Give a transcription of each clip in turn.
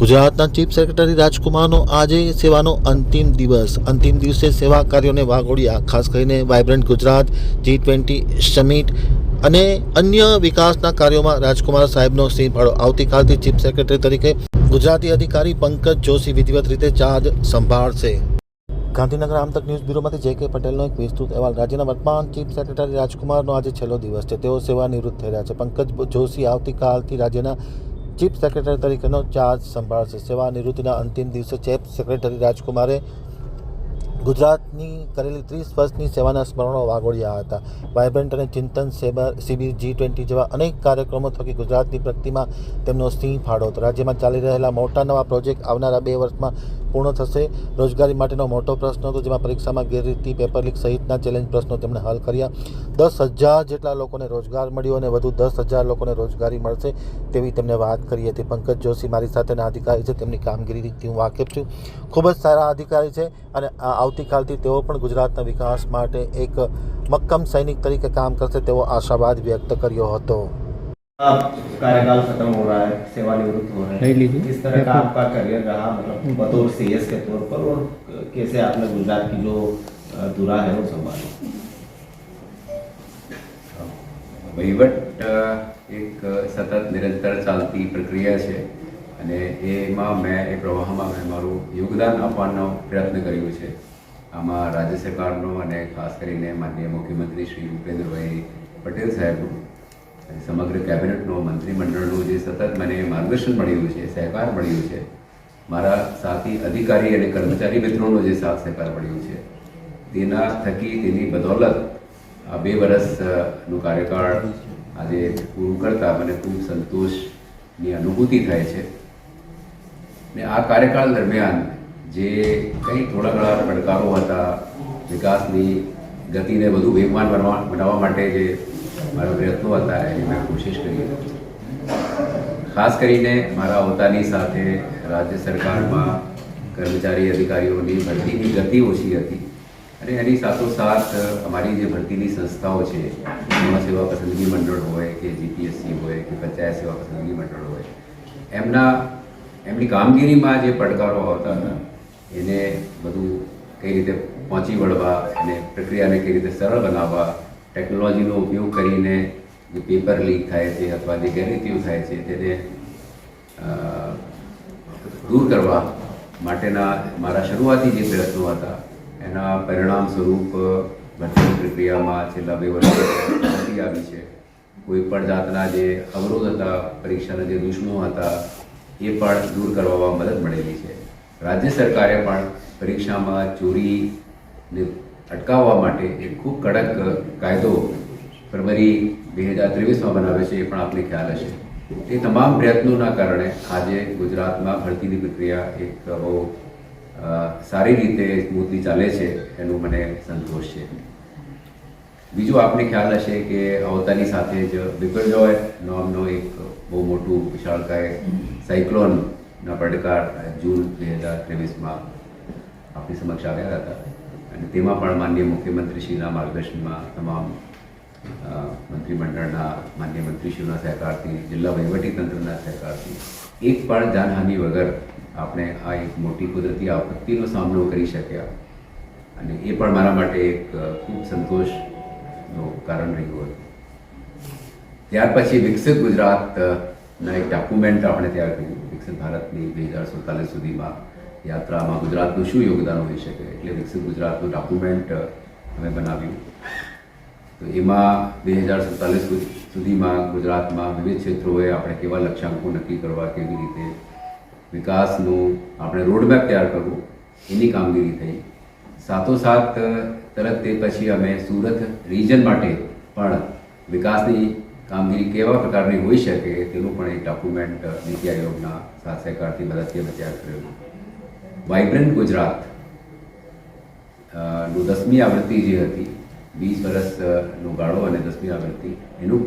ગુજરાતના chief secretary રાજકુમારનો આજે સેવાનો અંતિમ દિવસે સેવા કાર્યોને વાગોળ્યા. ખાસ કરીને વાઇબ્રન્ટ ગુજરાત, G20 સમિટ અને અન્ય વિકાસના કાર્યોમાં રાજકુમાર સાહેબનો સિંહ ફાળો. આવતીકાલથી ચીફ સેક્રેટરી તરીકે ગુજરાતી અધિકારી પંકજ જોશી વિધિવત રીતે ચાર્જ સંભાળશે. ગાંધીનગર આમતક ન્યૂઝ બ્યુરોમાંથી જે.કે. પટેલનો એક વિસ્તૃત અહેવાલ. રાજ્યના વર્તમાન ચીફ સેક્રેટરી રાજકુમારનો આજે છેલ્લો દિવસ છે. તેઓ સેવાનિવૃત્ત થઈ રહ્યા છે. પંકજ જોશી આવતીકાલથી રાજ્યના ચીફ સેક્રેટરી તરીકેનો ચાર્જ સંભાળશે. સેવાનિવૃત્તિના અંતિમ દિવસે ચીફ સેક્રેટરી રાજકુમારે ગુજરાતની કરેલી 30 વર્ષની સેવાના સ્મરણો વાગોળ્યા હતા. વાઇબ્રન્ટ અને ચિંતન શિબિર, G20 જેવા અનેક કાર્યક્રમો થકી ગુજરાતની પ્રગતિમાં તેમનો સિંહ ફાળો હતો. રાજ્યમાં ચાલી રહેલા મોટા નવા પ્રોજેક્ટ આવનારા 2 વર્ષમાં પૂર્ણ થશે. રોજગારી માટેનો મોટો પ્રશ્ન હતો, જેમાં પરીક્ષામાં ગેરરીતિ, પેપર લીક સહિતના ચેલેન્જ પ્રશ્નો તેમણે હલ કર્યા. 10,000 જેટલા લોકોને રોજગાર મળ્યો અને વધુ 10,000 લોકોને રોજગારી મળશે તેવી તેમને વાત કરી હતી. પંકજ જોશી મારી સાથેના અધિકારી છે. તેમની કામગીરીથી હું વાકેફ છું. ખૂબ જ સારા અધિકારી છે અને આવતીકાલથી તેઓ પણ ગુજરાતના વિકાસ માટે એક મક્કમ સૈનિક તરીકે કામ કરશે તેવો આશાવાદ વ્યક્ત કર્યો હતો. कार्यकाल खत्म हो रहा है, सेवानिवृत्त हो रहे हैं, किस तरह का आपका करियर रहा, मतलब बतौर सीएस के तौर पर, और कैसे आपने गुजरात की जो धुरा है वो संभाली? વહીવટ એક સતત નિરંતર ચાલતી પ્રક્રિયા છે અને એમાં મેં એ પ્રવાહમાં મેં મારું યોગદાન આપવાનો પ્રયત્ન કર્યો છે. આમાં રાજ્ય સરકારનો અને ખાસ કરીને માનનીય મુખ્યમંત્રી શ્રી ભૂપેન્દ્રભાઈ પટેલ સાહેબનું અને સમગ્ર કેબિનેટનો, મંત્રીમંડળનું જે સતત મને માર્ગદર્શન મળ્યું છે, સહકાર મળ્યો છે, મારા સાથી અધિકારી અને કર્મચારી મિત્રોનો જે સાથ સહકાર મળ્યો છે, તેના થકી, તેની બદૌલત આ 2 વર્ષનું કાર્યકાળ આજે પૂરું કરતા મને ખૂબ સંતોષની અનુભૂતિ થાય છે. ને આ કાર્યકાળ દરમિયાન જે કંઈ થોડા ઘણા પડકારો હતા, વિકાસની ગતિને વધુ વેગવાન બનાવવા માટે જે મારા પ્રયત્નો હતા, એની મેં કોશિશ કરી. ખાસ કરીને મારા હોદ્દાની સાથે રાજ્ય સરકારમાં કર્મચારી અધિકારીઓની ભરતીની ગતિ ઓછી હતી અને એની સાથોસાથ અમારી જે ભરતીની સંસ્થાઓ છે, એમાં સેવા પસંદગી મંડળ હોય કે GPSC હોય કે પંચાયત સેવા પસંદગી મંડળ હોય, એમની કામગીરીમાં જે પડકારો આવતા હતા એને બધું કઈ રીતે પહોંચી વળવા અને પ્રક્રિયાને કઈ રીતે સરળ બનાવવા, ટેકનોલોજીનો ઉપયોગ કરીને જે પેપર લીક થાય છે અથવા જે ગેરરીતિઓ થાય છે તેને દૂર કરવા માટેના મારા શરૂઆતી જે પ્રયત્નો હતા, એના પરિણામ સ્વરૂપ ભરતીની પ્રક્રિયામાં છેલ્લા 2 વર્ષથી ગતિ આવી છે. કોઈ પણ જાતના જે અવરોધ હતા, પરીક્ષાના જે દુશ્મનો હતા, એ પણ દૂર કરવામાં મદદ મળેલી છે. રાજ્ય સરકારે પણ પરીક્ષામાં ચોરીને અટકાવવા માટે એક ખૂબ કડક કાયદો ફેબ્રુઆરી 2023માં બનાવ્યો છે, એ પણ આપને ખ્યાલ હશે. એ તમામ પ્રયત્નોના કારણે આજે ગુજરાતમાં ભરતીની પ્રક્રિયા એક બહુ સારી રીતે સ્મૂથલી ચાલે છે, એનું મને સંતોષ છે. બીજું આપને ખ્યાલ હશે કે આવતાની સાથે જ બિપરજોય નામનો એક બહુ મોટું વિશાળકાય સાયક્લોનના પડકાર જૂન 2023માં આપણી સમક્ષ આવ્યા હતા અને તેમાં પણ માનનીય મુખ્યમંત્રીશ્રીના માર્ગદર્શનમાં, તમામ મંત્રીમંડળના માન્ય મંત્રીશ્રીઓના સહકારથી, જિલ્લા વહીવટીતંત્રના સહકારથી એક પણ જાનહાનિ વગર આપણે આ એક મોટી કુદરતી આપત્તિનો સામનો કરી શક્યા અને એ પણ મારા માટે એક ખૂબ સંતોષનું કારણ રહ્યું હતું. ત્યાર પછી વિકસિત ગુજરાતના એક ડોક્યુમેન્ટ આપણે તૈયાર કર્યું. વિકસિત ભારતની 2047 સુધીમાં યાત્રામાં ગુજરાતનું શું યોગદાન હોઈ શકે, એટલે વિકસિત ગુજરાતનું ડોક્યુમેન્ટ અમે બનાવ્યું. તો એમાં 2047 સુધીમાં ગુજરાતમાં વિવિધ ક્ષેત્રોએ આપણે કેવા લક્ષ્યાંકો નક્કી કરવા, કેવી રીતે વિકાસનું આપણે રોડમેપ તૈયાર કરવું, એની કામગીરી થઈ. સાથોસાથ તરત તે પછી અમે સુરત રિજન માટે પણ વિકાસની કામગીરી કેવા પ્રકારની હોઈ શકે તેનું પણ એક ડોક્યુમેન્ટ નીતિ આયોગના સાથ સહકારથી મદદથી અમે તૈયાર કર્યું. વાઇબ્રન્ટ ગુજરાત નું 10મી આવૃત્તિ જે હતી, 20 વર્ષનો ગાળો અને 10મી આવૃત્તિ, એનું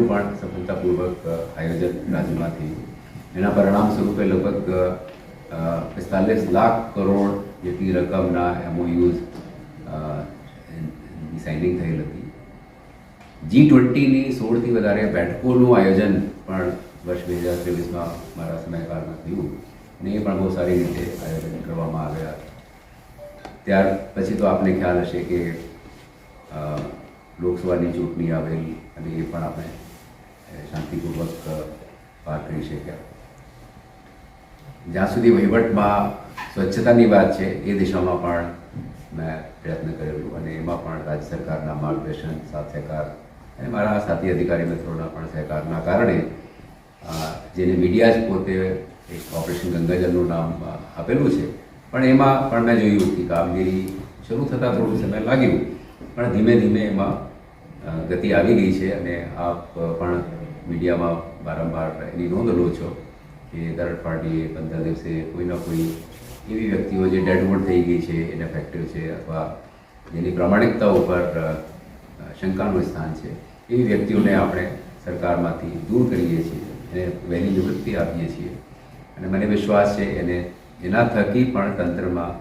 પણ સફળતાપૂર્વક આયોજન રાજ્યમાં થયું. એના પરિણામ સ્વરૂપે લગભગ 45 લાખ કરોડ જેટલી રકમના MOUs સાઇનિંગ થયેલ હતી. G20ની 16થી વધારે બેઠકોનું આયોજન પણ વર્ષ 2023માં મારા સમયકાળમાં થયું અને એ પણ બહુ સારી રીતે આયોજન કરવામાં આવ્યા. ત્યાર પછી તો આપને ખ્યાલ હશે કે લોકસભાની ચૂંટણી આવેલી અને એ પણ આપણે શાંતિપૂર્વક પાર કરી શક્યા. જ્યાં સુધી વહીવટમાં સ્વચ્છતાની વાત છે એ દિશામાં પણ મેં પ્રયત્ન કરેલું અને એમાં પણ રાજ્ય સરકારના માર્ગદર્શન, સાથ સહકાર અને મારા સાથી અધિકારી મિત્રોના પણ સહકારના કારણે જેને મીડિયા જ પોતે એક ઓપરેશન ગંગાજળનું નામ આપેલું છે, પણ એમાં પણ મેં જોયું કે કામગીરી શરૂ થતાં થોડું સમય લાગ્યું, પણ ધીમે ધીમે એમાં ગતિ આવી ગઈ છે. અને આપ પણ મીડિયામાં વારંવાર એની નોંધ લો છો કે દર અઠવાડિયે 15 દિવસે કોઈના કોઈ એવી વ્યક્તિઓ જે ડેડવોડ થઈ ગઈ છે, ઇનએફેક્ટિવ છે અથવા જેની પ્રામાણિકતા ઉપર શંકાનું સ્થાન છે, એવી વ્યક્તિઓને આપણે સરકારમાંથી દૂર કરીએ છીએ અને વહેલી નિવૃત્તિ આપીએ છીએ. અને મને વિશ્વાસ છે એના થકી પણ તંત્રમાં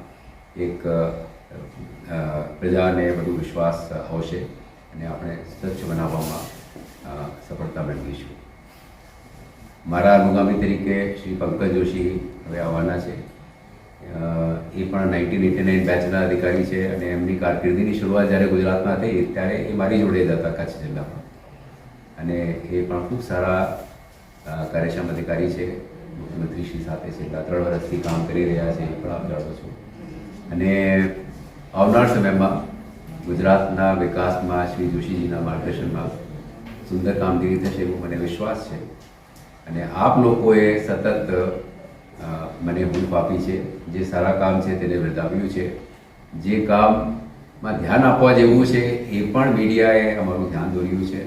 એક પ્રજાને વધુ વિશ્વાસ આવશે અને આપણે સ્વચ્છ બનાવવામાં સફળતા મેળવીશું. મારા અનુગામી તરીકે શ્રી પંકજ જોશી હવે આવવાના છે. એ પણ 1989 બેચના અધિકારી છે અને એમની કારકિર્દીની શરૂઆત જ્યારે ગુજરાતમાં થઈ ત્યારે એ મારી જોડે જ હતા કચ્છ જિલ્લામાં, અને એ પણ ખૂબ સારા કાર્યક્ષમ અધિકારી છે. મુખ્યમંત્રીશ્રી સાથે છેલ્લા 3 વર્ષથી કામ કરી રહ્યા છે, એ પણ આપ જાણો છો. અને આવનાર સમયમાં ગુજરાતના વિકાસમાં શ્રી જોશીજીના માર્ગદર્શનમાં સુંદર કામગીરી થશે એવો મને વિશ્વાસ છે. અને આપ લોકોએ સતત મને હૂંફ આપી છે. જે સારા કામ છે તેને વધાવ્યું છે. જે કામમાં ધ્યાન આપવા જેવું છે એ પણ મીડિયાએ અમારું ધ્યાન દોર્યું છે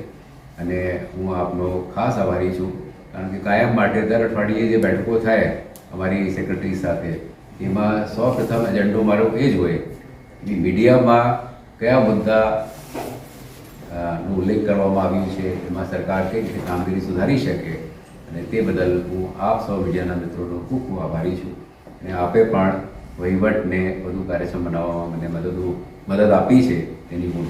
અને હું આપનો ખાસ આભારી છું. કારણ કે કાયમ માટે દર અઠવાડિયે જે બેઠકો થાય અમારી સેક્રેટરી સાથે, એમાં સૌપ્રથમ એજન્ડો મારો એ જ હોય કે મીડિયામાં કયા મુદ્દા નો ઉલ્લેખ કરવામાં આવ્યું છે, એમાં સરકાર કઈ રીતે કામગીરી સુધારી શકે. અને તે બદલ હું આપ સૌ મીડિયાના મિત્રોનો ખૂબ ખૂબ આભારી છું. અને આપે પણ વહીવટને વધુ કાર્યક્ષમ બનાવવામાં મને મદદ આપી છે, તેની હું